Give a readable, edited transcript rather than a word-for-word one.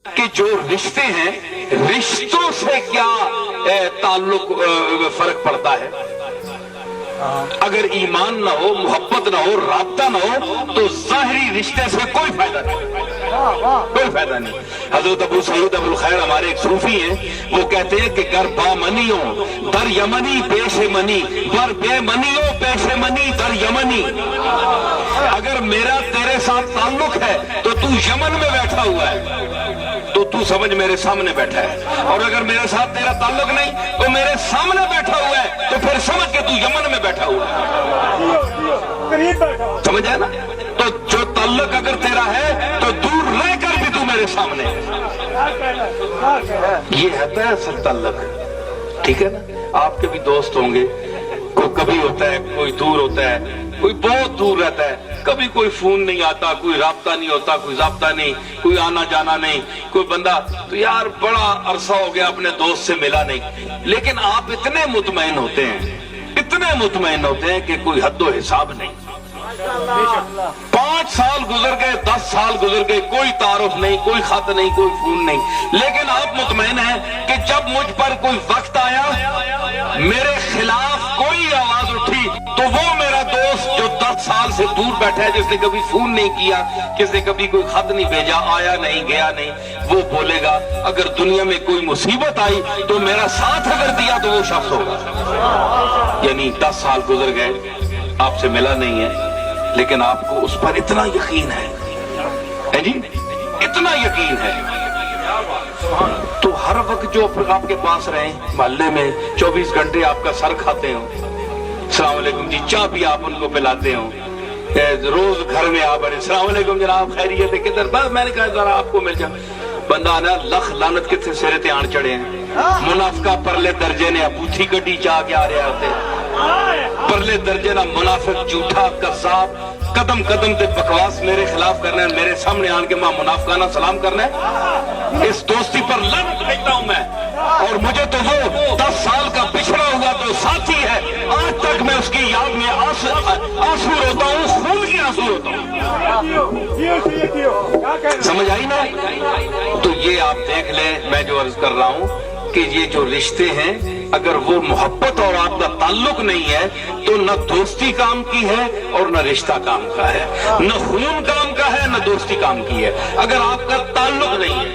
کہ جو رشتے ہیں رشتوں سے کیا تعلق فرق پڑتا ہے. اگر ایمان نہ ہو، محبت نہ ہو، رابطہ نہ ہو تو ظاہری رشتے سے کوئی فائدہ نہیں، کوئی فائدہ نہیں. حضرت ابو سعید ابو الخیر ہمارے ایک صوفی ہیں، وہ کہتے ہیں کہ گر با منی ہو در یمنی پیش منی، گر بے منی ہو پیش منی در یمنی. اگر میرا تیرے ساتھ تعلق ہے تو تو یمن میں بیٹھا ہوا ہے، تو تو سمجھ میرے سامنے بیٹھا ہے. اور اگر میرے ساتھ تیرا تعلق نہیں تو میرے سامنے بیٹھا ہوا ہے تو پھر سمجھ کے تو یمن میں بیٹھا ہوا ہے. سمجھ ہے نا؟ تو جو تعلق اگر تیرا ہے تو دور رہ کر بھی تو میرے سامنے ہے. یہ ہے اصل تعلق. ٹھیک ہے نا؟ آپ کے بھی دوست ہوں گے، کوئی کبھی ہوتا ہے، کوئی دور ہوتا ہے، کوئی بہت دور رہتا ہے، کبھی کوئی فون نہیں آتا، کوئی رابطہ نہیں ہوتا، کوئی ضابطہ نہیں، کوئی آنا جانا نہیں. کوئی بندہ تو یار بڑا عرصہ ہو گیا اپنے دوست سے ملا نہیں، لیکن آپ اتنے مطمئن ہوتے ہیں، اتنے مطمئن ہوتے ہیں کہ کوئی حد و حساب نہیں. 5 سال گزر گئے، 10 سال گزر گئے، کوئی تعارف نہیں، کوئی خط نہیں، کوئی فون نہیں، لیکن آپ مطمئن ہیں کہ جب مجھ پر کوئی وقت آیا، میرے خلاف کوئی آواز اٹھی تو وہ میرا دوست جو 10 سال سے دور بیٹھا ہے، جس نے کبھی فون نہیں کیا، جس نے کبھی کوئی خط نہیں بھیجا، آیا نہیں گیا نہیں، وہ بولے گا. اگر دنیا میں کوئی مصیبت آئی تو میرا ساتھ اگر دیا تو وہ شخص ہوگا. یعنی 10 سال گزر گئے، آپ سے ملا نہیں ہے، لیکن آپ کو اس پر اتنا یقین ہے جی، اتنا یقین ہے. تو ہر وقت جو آپ کے پاس رہیں، محلے میں 24 گھنٹے آپ کا سر کھاتے ہوں، السلام علیکم جی، چائے بھی آپ ان کو پلاتے ہوں، روز گھر میں آپ بڑے السلام علیکم جناب خیریت ہے کدھر، بس میں نے کہا ذرا آپ کو مل جاؤ. بندہ آنا لکھ لانت کتنے سیرے تے آن چڑھے ہیں. منافقہ پرلے درجے نے پوتھی کٹی چاہ کے آ رہے ہوتے، پرلے درجے نہ منافق جھوٹا قذاب، قدم قدم تے بکواس میرے خلاف کرنا ہے، میرے سامنے آن کے ماں منافقانہ سلام کرنا ہے. اس دوستی پر لعنت بھیجتا ہوں میں. اور مجھے تو وہ 10 سال کا پچھڑا ہوا تو ساتھی ہے، آج تک میں اس کی یاد میں آنسو روتا ہوں، خون کے آنسو روتا ہوں. سمجھ آئی نا؟ تو یہ آپ دیکھ لیں، میں جو عرض کر رہا ہوں کہ یہ جو رشتے ہیں اگر وہ محبت اور آپ کا تعلق نہیں ہے تو نہ دوستی کام کی ہے اور نہ رشتہ کام کا ہے، نہ خون کام کا ہے نہ دوستی کام کی ہے. اگر آپ کا تعلق نہیں ہے